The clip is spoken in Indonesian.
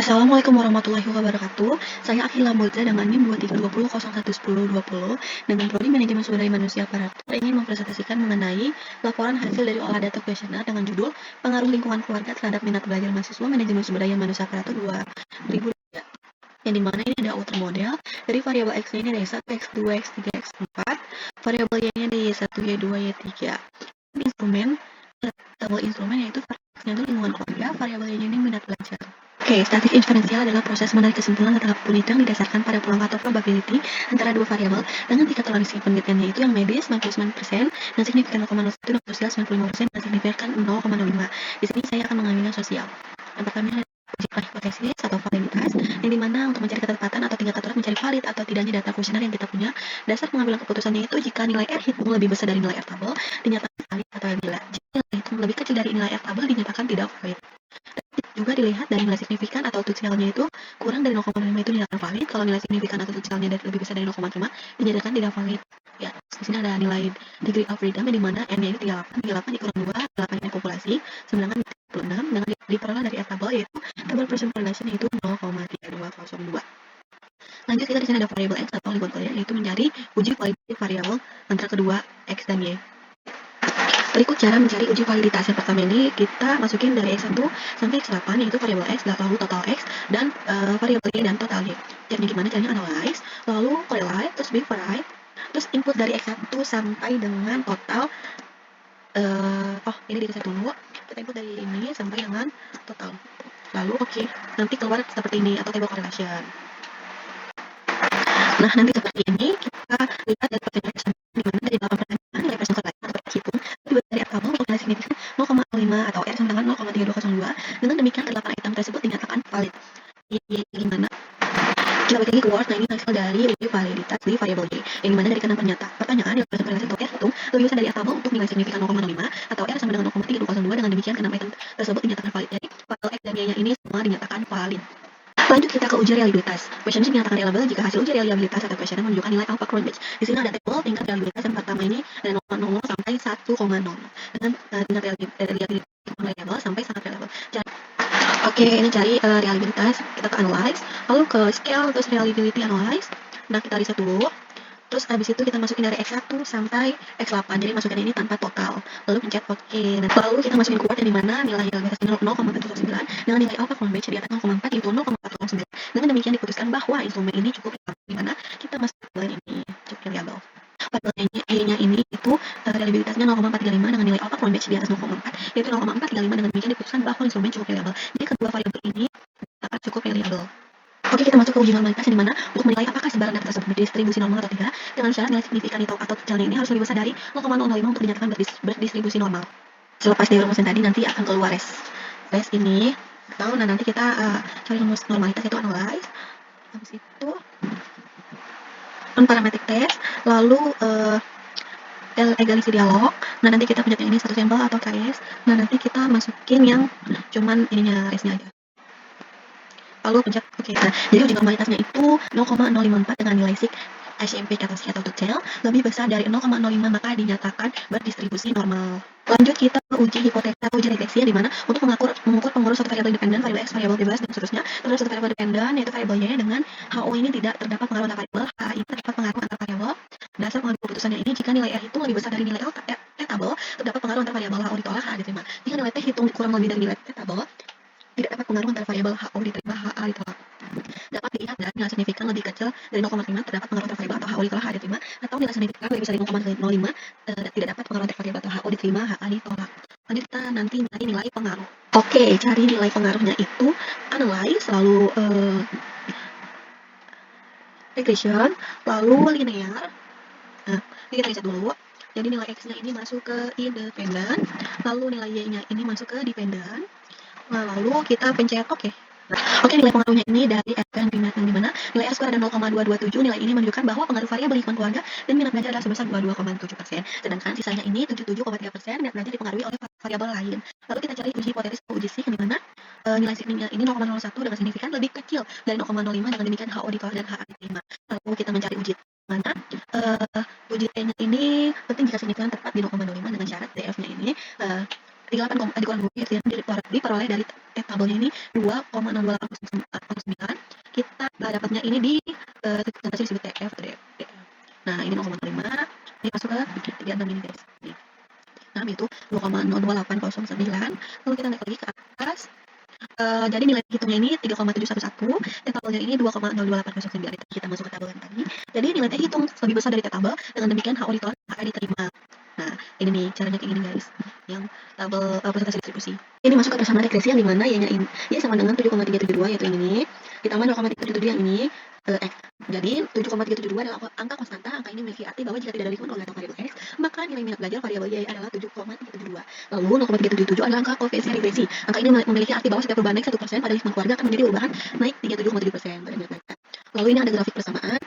Assalamualaikum warahmatullahi wabarakatuh. Saya Akila Moza dengan NIM 2320011020 dengan Prodi Manajemen Sumber Daya Manusia Aparatur ingin mempresentasikan mengenai laporan hasil dari olah data kuesioner dengan judul Pengaruh Lingkungan Keluarga Terhadap Minat Belajar Mahasiswa Manajemen Sumber Daya Manusia Aparatur 2003. Yang dimana ini ada outer model dari variabel X-nya ini ada Y1, X2, X3, X4, variabel Y-nya ada Y1, Y2, Y3. Instrumen, tabel instrumen yaitu X-nya itu lingkungan keluarga, variabel Y-nya ini minat belajar. Oke, statistik inferensial adalah proses menarik kesimpulan tentang penelitian didasarkan pada peluang atau probability antara dua variabel dengan tingkat toleransi penelitiannya itu yang medis 99% dan signifikan 0,01 dan sosial 95% dan signifikan 0,05. Di sini saya akan mengambil yang sosial. Yang pertama uji hipotesis atau validitas, yang dimana untuk mencari ketepatan atau tingkat aturan mencari valid atau tidaknya data kuesioner yang kita punya. Dasar pengambilan keputusannya itu jika nilai R hitung lebih besar dari nilai R tabel dinyatakan valid atau tidak. Jika nilai hitung lebih kecil dari nilai R tabel dinyatakan tidak valid. Juga dilihat dari nilai signifikan atau tutsialnya itu kurang dari 0,5 itu dinyatakan valid. Kalau nilai signifikan atau tutsialnya lebih besar dari 0,5 dinyatakan tidak valid. Ya, di sini ada nilai degree of freedom yang dimana N-nya ini 38, 38 dikurang 2, 8 ini populasi, sedangkan 36 dengan diperoleh dari R tabel yaitu tabel percent correlation yaitu 0,3202. Lanjut kita di sini ada variabel X atau lingkungan keluarga yaitu mencari uji validasi variabel antara kedua X dan Y. Berikut cara mencari uji validitas. Yang pertama ini kita masukin dari X1 sampai X8 yaitu variabel X, lalu total X dan variabel Y dan total Y. Caranya gimana? Caranya analyze, lalu correlate, terus bifurcate, terus input dari X1 sampai dengan total. Ini di dulu. Kita input dari ini sampai dengan total. Lalu nanti keluar seperti ini atau table correlation. Nah, nanti seperti ini kita lihat dari percentajan di mana dari 8 pertanyaan nilai persen correlation atau hitung lebih dari R tabel untuk nilai signifikan 0,05 atau R sama dengan 0,3202. Dengan demikian kedelapan item tersebut dinyatakan valid. Gimana? Kita balik lagi ke Word. Nah, ini hasil dari uji validitas di variabel Y yang dimana dari kanan pertanyaan nilai persen correlation atau R hitung lebih besar dari R tabel untuk nilai signifikan 0,05 atau R sama dengan 0,3202. Dengan demikian keenam item tersebut dinyatakan valid. Jadi variabel X dan Y-nya ini semua dinyatakan valid. Lanjut kita ke uji reliabilitas. Questionnaire dinyatakan reliable jika hasil uji reliabilitas atau questionnaire menunjukkan nilai alpha Cronbach. Di sini ada tabel tingkat reliabilitas yang pertama ini dari 0,00 sampai 1,0 dengan tingkat reliabilitas reliable sampai sangat reliable. Ini cari reliabilitas, kita ke analyze, lalu ke scale terus reliability analyze. Nah, kita riset dulu. Terus habis itu kita masukin dari X1 sampai X8. Jadi masukin ini tanpa total. Lalu pencet OK. Nah, lalu kita masukin keyword yang dimana nilai reliabilitasnya 0,409 dengan nilai alpha Cronbach di atas 0,4 itu 0,409. Dengan demikian diputuskan bahwa instrumen ini cukup reliable, dimana kita masukin ini cukup reliable. Variabelnya Y-nya ini itu reliabilitasnya 0,435 dengan nilai alpha Cronbach di atas 0,4 yaitu 0,435. Dengan demikian diputuskan bahwa instrumen cukup reliable. Jadi kedua variabel ini akan cukup reliable. Kita masuk ke uji normalitas yang dimana untuk menilai apakah sebaran data tersebut berdistribusi normal atau tidak dengan syarat nilai signifikan atau tutsialnya ini harus lebih besar dari 0,005 untuk dinyatakan berdistribusi normal. Selepas dari rumusan tadi nanti akan keluar res ini. Nah, nanti kita cari rumus normalitas itu analyze. Habis itu parametric test, lalu egalisi dialog. Nah, nanti kita pencet yang ini satu sampel atau KS. Nah, nanti kita masukin yang cuman ininya resnya aja. Lalu pencet OK. Nah, jadi uji normalitasnya itu 0,054 dengan nilai sig HMP atau tutsial lebih besar dari 0,05 maka dinyatakan berdistribusi normal. Lanjut kita uji hipotesa atau uji regresi di mana untuk mengukur pengurus suatu variabel independen, variabel X, variabel bebas dan seterusnya terhadap suatu variabel dependen yaitu variabel Y dengan HO ini tidak terdapat pengaruh antar variabel, H ini terdapat pengaruh antar variabel. Dasar pengambil keputusannya ini jika nilai R hitung lebih besar dari nilai T tabel terdapat pengaruh antar variabel HO ditolak, H diterima. Jika nilai T hitung kurang lebih dari nilai T tabel tidak dapat pengaruh antara variabel HO diterima, HA ditolak. Dapat dilihat dari nilai signifikan lebih kecil dari 0,5 terdapat pengaruh antara variabel atau HO ditolak, H diterima, atau nilai signifikan lebih besar dari 0,05 tidak dapat pengaruh antara variabel atau HO diterima, HA ditolak. Lanjut kita nanti mencari nilai pengaruh. Cari nilai pengaruhnya itu analyze, lalu regression, lalu linear. Nah, ini kita riset dulu. Jadi nilai X-nya ini masuk ke independen, lalu nilai Y-nya ini masuk ke dependen. Nah, lalu kita pencet OK. Nilai pengaruhnya ini dari R yang dimana nilai R square ada 0,227. Nilai ini menunjukkan bahwa pengaruh variabel lingkungan keluarga dan minat belajar adalah sebesar 22,7%. Sedangkan sisanya ini 77,3% minat belajar dipengaruhi oleh variabel lain. Lalu kita cari uji hipotesis atau uji sig yang dimana nilai signifikan ini 0,01 dengan signifikan lebih kecil dari 0,05 dengan demikian HO ditolak dan HA diterima. Lalu kita mencari uji mana uji T-nya ini penting jika signifikan tepat di 0,05 dengan syarat DF-nya ini 38 dikurang 2 yang diperoleh dari tabelnya ini 2,02809. Kita dapatnya ini di presentasi disebut TF atau DF. Nah, ini 0,5. Ini masuk ke 36 ini, guys. Nih. Nah, itu 2,02809. Lalu kita naik lagi ke atas. Jadi nilai hitungnya ini 3,711, dan tabelnya ini 2,02809. Kita masuk ke tabel yang tadi. Jadi nilai T hitung lebih besar dari T tabel, dengan demikian HO ditolak, HA diterima. Nah, ini nih caranya kayak gini, guys. Yang tabel presentasi distribusi. Ini masuk ke persamaan regresi yang dimana Y-nya ini sama dengan 7,372, yaitu yang ini, ditambah 0,377 yang ini. Jadi 7,372 adalah angka konstanta. Angka ini memiliki arti bahwa jika tidak ada lingkungan oleh variabel X, maka nilai minat belajar variabel Y adalah 7,372. Lalu 0,377 adalah angka koefisien regresi. Angka ini memiliki arti bahwa setiap perubahan naik 1% pada lingkungan keluarga akan menjadi perubahan naik 37,7% pada minat belajar. Lalu ini ada grafik persamaan.